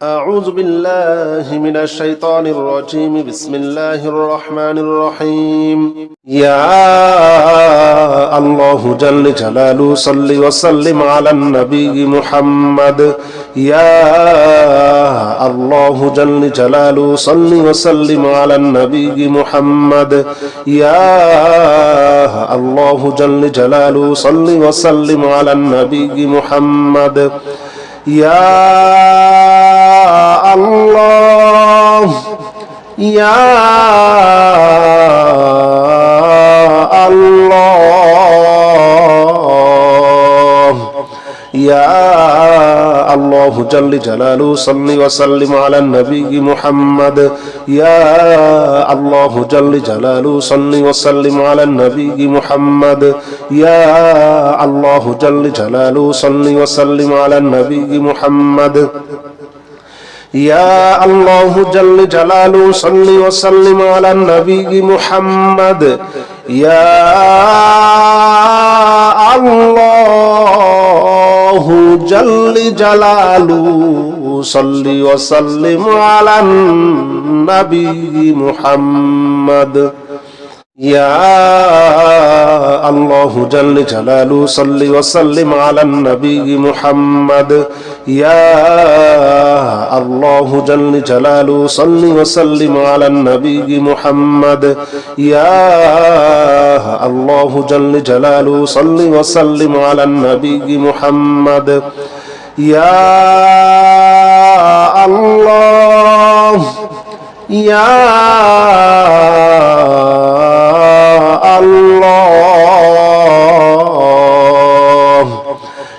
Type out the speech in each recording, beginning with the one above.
أعوذ بالله من الشيطان الرجيم بسم الله الرحمن الرحيم يا الله جل جلاله صل وسلم على النبي محمد يا الله جل جلاله صل وسلم على النبي محمد يا الله جل جلاله صل وسلم على النبي محمد يا الله يا الله يا الله جل جلاله صل وسلم على النبي محمد يا الله جل جلاله صل وسلم على النبي محمد يا الله جل جلاله صل وسلم على النبي محمد يا الله جل جلاله صل وسلم على النبي محمد يا الله جل جلاله صل وسلم على النبي محمد يا الله جل جلاله صل وسلم على النبي محمد يا الله جل جلاله صل وسلم على النبي محمد يا الله جل جلاله صل وسلم على النبي محمد يا الله يا الله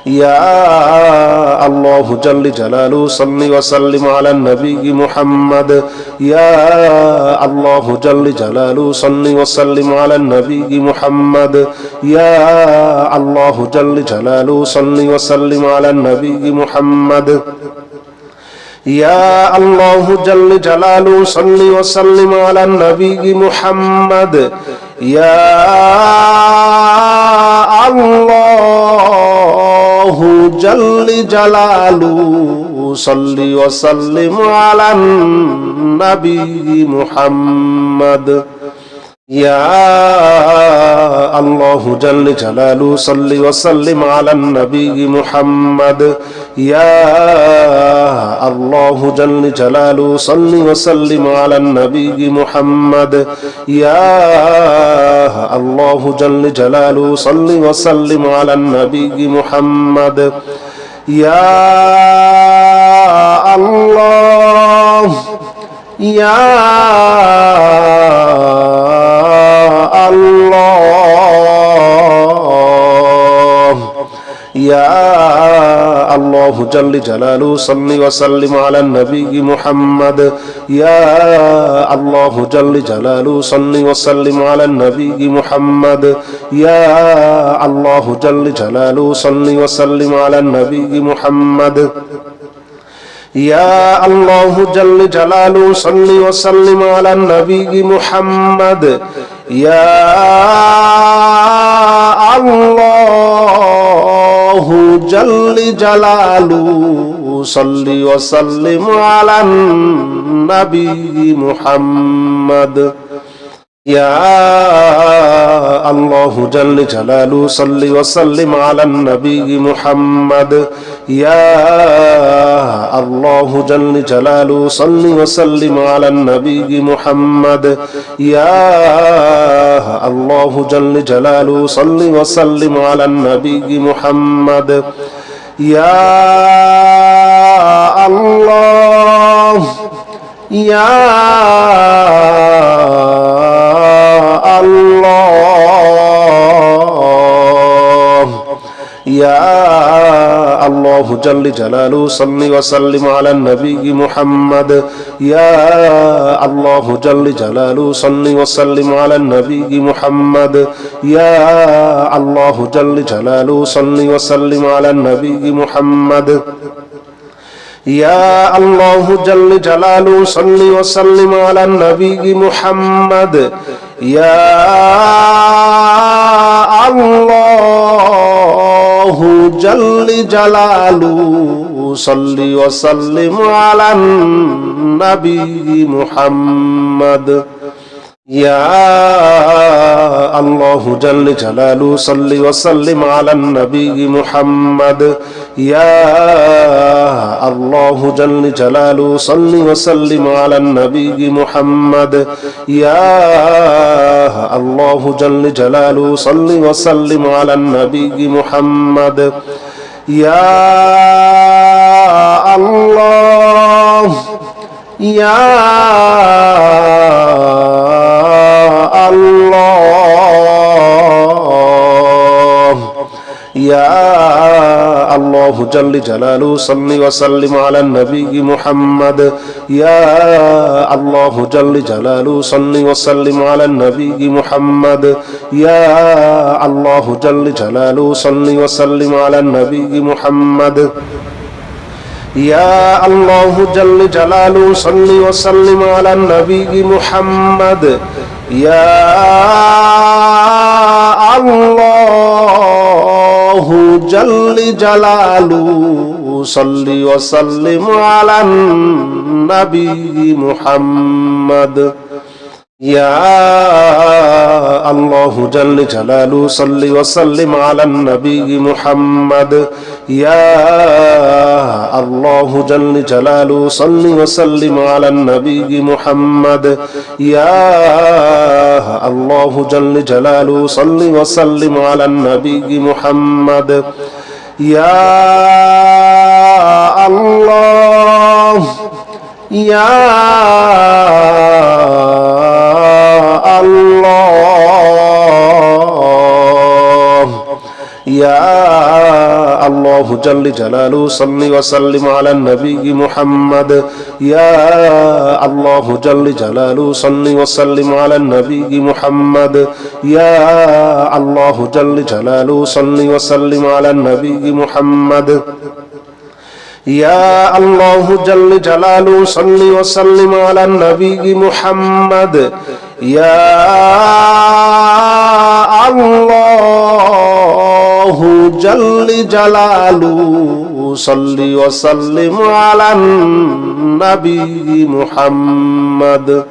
يا الله جل جلاله صل وسلم على النبي محمد يا الله جل جلاله صل وسلم على النبي محمد يا الله جل جلاله صل وسلم على النبي محمد يا الله جل جلاله صل وسلم على النبي محمد يا الله جل جلاله صل وسلم على النبي محمد يا الله جل جلاله صل وسلم على النبي محمد يا الله جل جلاله صل وسلم على النبي محمد يا الله جل جلاله صل وسلم على النبي محمد يا الله يا الله يا الله جل جلاله صل وسلم على النبي محمد يا الله جل جلاله صل وسلم على النبي محمد يا الله جل جلاله صل وسلم على النبي محمد يا الله جل جلاله صل وسلم على النبي محمد يا الله جل جلاله صل وسلم على النبي محمد يا الله جل جلاله صل وسلم على النبي محمد يا الله جل جلاله صل وسلم على النبي محمد يا الله جل جلاله صل وسلم على النبي محمد يا الله يا الله يا الله جل جلاله صل وسلم على النبي محمد يا الله جل جلاله صل وسلم على النبي محمد يا الله جل جلاله صل وسلم على النبي محمد يا الله جل جلاله صل وسلم على النبي محمد يا الله جل جلاله صل وسلم على النبي محمد يا الله جل جلاله صل وسلم على النبي محمد يا الله جل جلاله صل وسلم على النبي محمد يا الله جل جلاله صل وسلم على النبي محمد يا الله يا الله يا الله جل جلاله صل وسلم على النبي محمد يا الله جل جلاله صل وسلم على النبي محمد يا الله جل جلاله صل وسلم على النبي محمد يا الله جل جلاله صل وسلم على النبي محمد يا الله جل جلاله صل وسلم على النبي محمد يا الله جل جلاله صل وسلم على النبي محمد يا الله جل جلاله صل وسلم على النبي محمد يا الله جل جلاله صل وسلم على النبي محمد يا الله يا الله يا الله جل جلاله صل وسلم على النبي محمد يا الله جل جلاله صل وسلم على النبي محمد يا الله جل جلاله صل وسلم على النبي محمد يا الله جل جلاله صل وسلم على النبي محمد يا الله جل جلاله صل وسلم على النبي محمد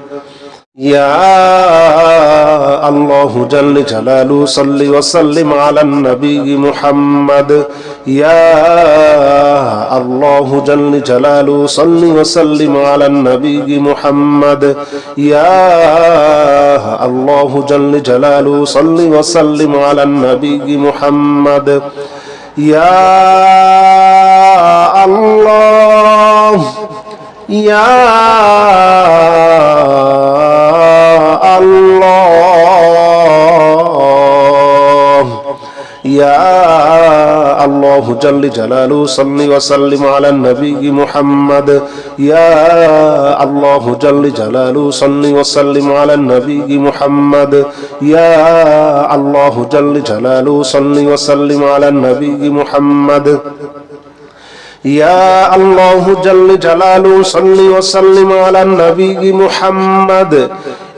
يا الله جل جلاله صل وسلم على النبي محمد يا الله جل جلاله صل وسلم على النبي محمد يا الله جل جلاله صل وسلم على النبي محمد يا الله يا الله يا الله جل جلاله صل وسلم على النبي محمد يا الله جل جلاله صل وسلم على النبي محمد يا الله جل جلاله صل وسلم على النبي محمد يا الله جل جلاله صل وسلم على النبي محمد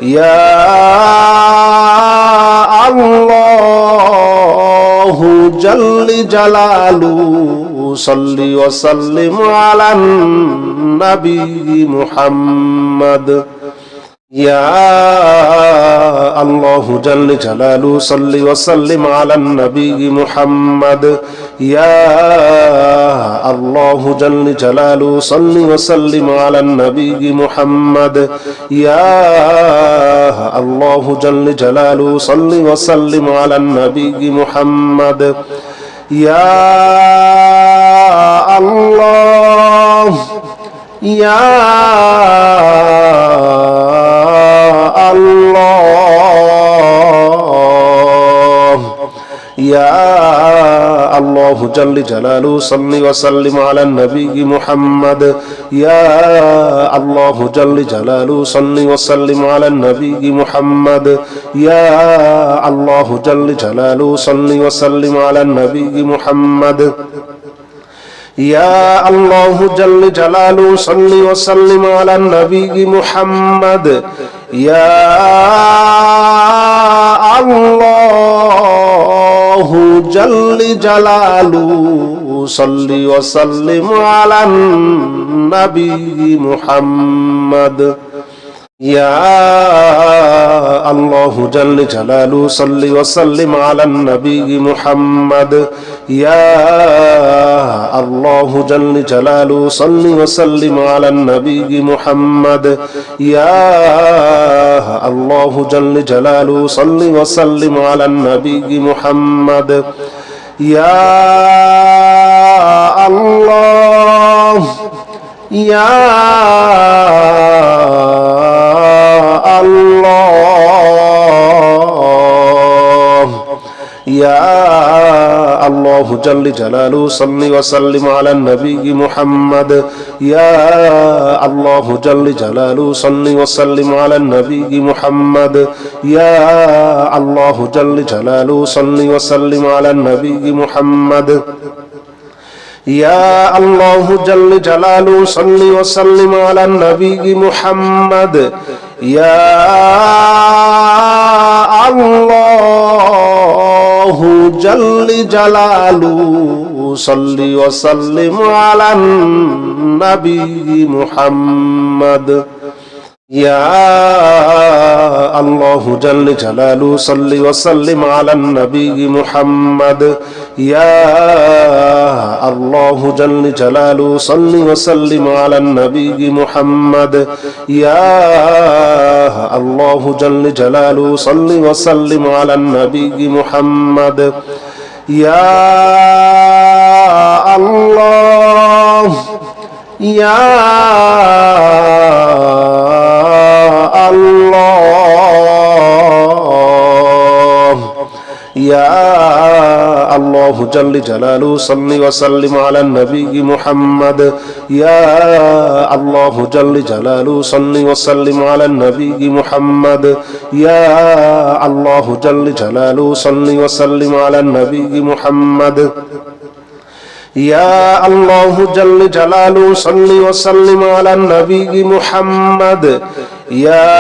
يا الله جل جلاله صل وسلم على النبي محمد يا الله جل جلاله صل وسلم على النبي محمد يا الله جل جلاله صل وسلم على النبي محمد يا الله جل جلاله صل وسلم على النبي محمد يا الله يا الله يا الله جل جلاله صل وسلم على النبي محمد يا الله جل جلاله صل وسلم على النبي محمد يا الله جل جلاله صل وسلم على النبي محمد يا الله جل جلاله صل وسلم على النبي محمد يا الله جل جلاله صل وسلم على النبي محمد يا الله جل جلاله صل وسلم على النبي محمد يا الله جل جلاله صل وسلم على النبي محمد يا الله جل جلاله صل وسلم على النبي محمد يا الله يا الله يا الله جل جلاله صل وسلم على النبي محمد يا الله جل جلاله صل وسلم على النبي محمد يا الله جل جلاله صل وسلم على النبي محمد يا الله جل جلاله صل وسلم على النبي محمد يا الله جل جلاله صل وسلم على النبي محمد يا الله جل جلاله صل وسلم على النبي محمد يا الله جل جلاله صل وسلم على النبي محمد يا الله جل جلاله صل وسلم على النبي محمد يا الله يا الله يا الله جل جلاله صل وسلم على النبي محمد يا الله جل جلاله صل وسلم على النبي محمد يا الله جل جلاله صل وسلم على النبي محمد يا الله جل جلاله صل وسلم على النبي محمد يا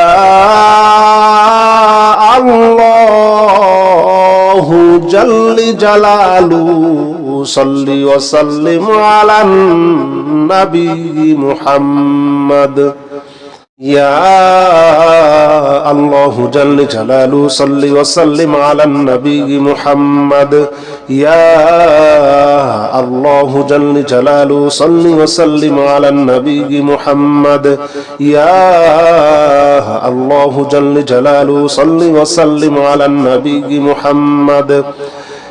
الله جل جلاله صل وسلم على النبي محمد يا الله جل جلاله صل وسلم على النبي محمد يا الله جل جلاله صل وسلم على النبي محمد يا الله جل جلاله صل وسلم على النبي محمد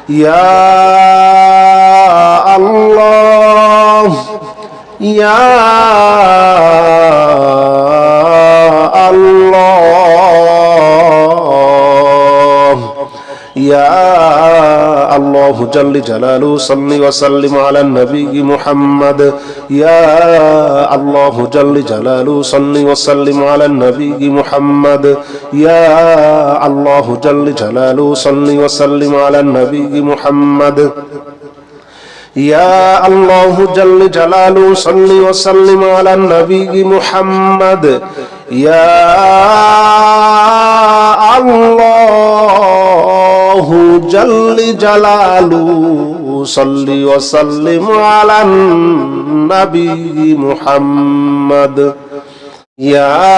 يا الله يا الله يا الله جل جلاله صل وسلم على النبي محمد يا الله جل جلاله صل وسلم على النبي محمد يا الله جل جلاله صل وسلم على النبي محمد يا الله جل جلاله صل وسلم على النبي محمد يا الله جل جلاله صل وسلم على النبي محمد يا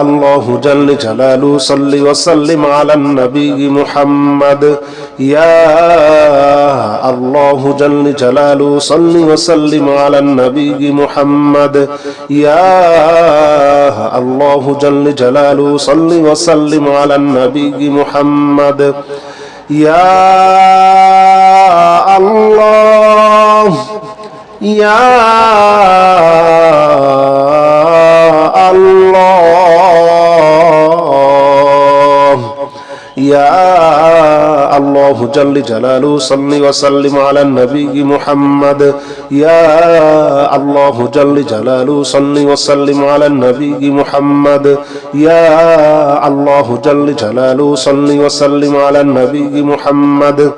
الله جل جلاله صل وسلم على النبي محمد يا الله جل جلاله صل وسلم على النبي محمد يا الله جل جلاله صل وسلم على النبي محمد يا الله يا الله يا الله جل جلاله صل وسلم على النبي محمد يا الله جل جلاله صل وسلم على النبي محمد يا الله جل جلاله صل وسلم على النبي محمد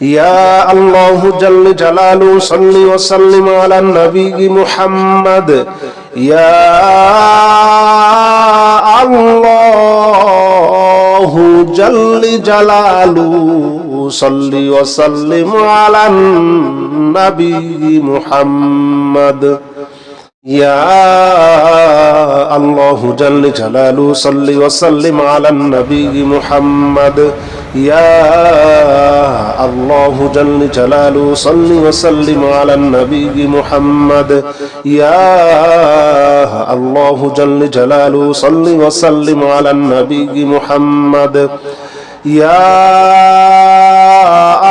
يا الله جل جلاله صل وسلم على النبي محمد يا الله جل جلاله صل وسلم على النبي محمد يا الله جل جلاله صل وسلم على النبي محمد يا الله جل جلاله صل وسلم على النبي محمد يا الله جل جلاله صل وسلم على النبي محمد يا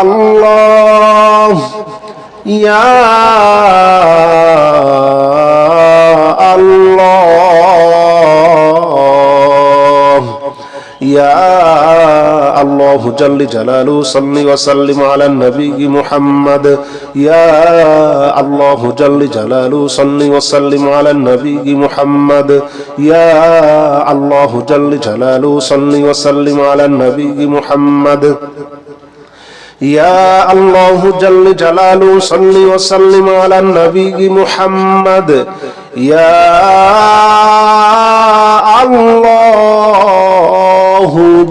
الله يا الله يا الله جل جلاله صل وسلم على النبي محمد يا الله جل جلاله صل وسلم على النبي محمد يا الله جل جلاله صل وسلم على النبي محمد يا الله جل جلاله صل وسلم على النبي محمد يا الله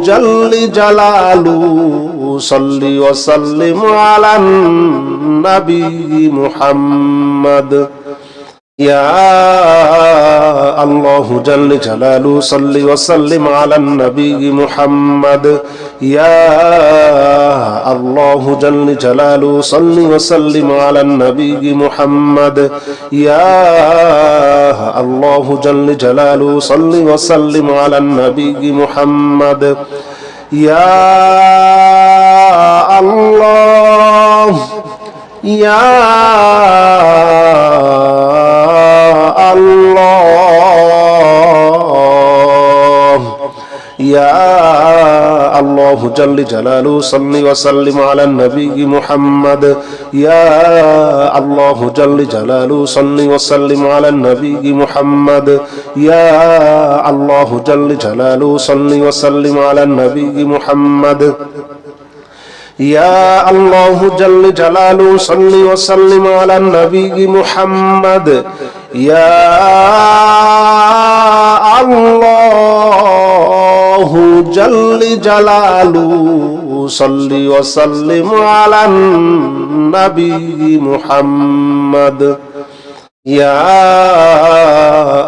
جل جلاله صل وسلم على النبي محمد يا الله جل جلاله صل وسلم على النبي محمد يا الله جل جلاله صل وسلم على النبي محمد يا الله جل جلاله صل وسلم على النبي محمد يا الله يا الله يا الله جل جلاله صل وسلم على النبي محمد يا الله جل جلاله صل وسلم على النبي محمد يا الله جل جلاله صل وسلم على النبي محمد يا الله جل جلاله صل وسلم على النبي محمد يا الله جل جلاله صل وسلم على النبي محمد يا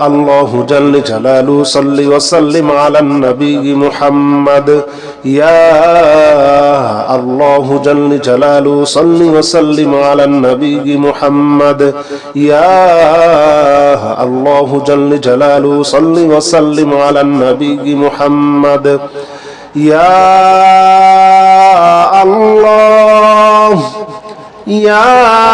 الله جل جلاله صل وسلم على النبي محمد يا الله جل جلاله صل وسلم على النبي محمد يا الله جل جلاله صل وسلم على النبي محمد يا الله يا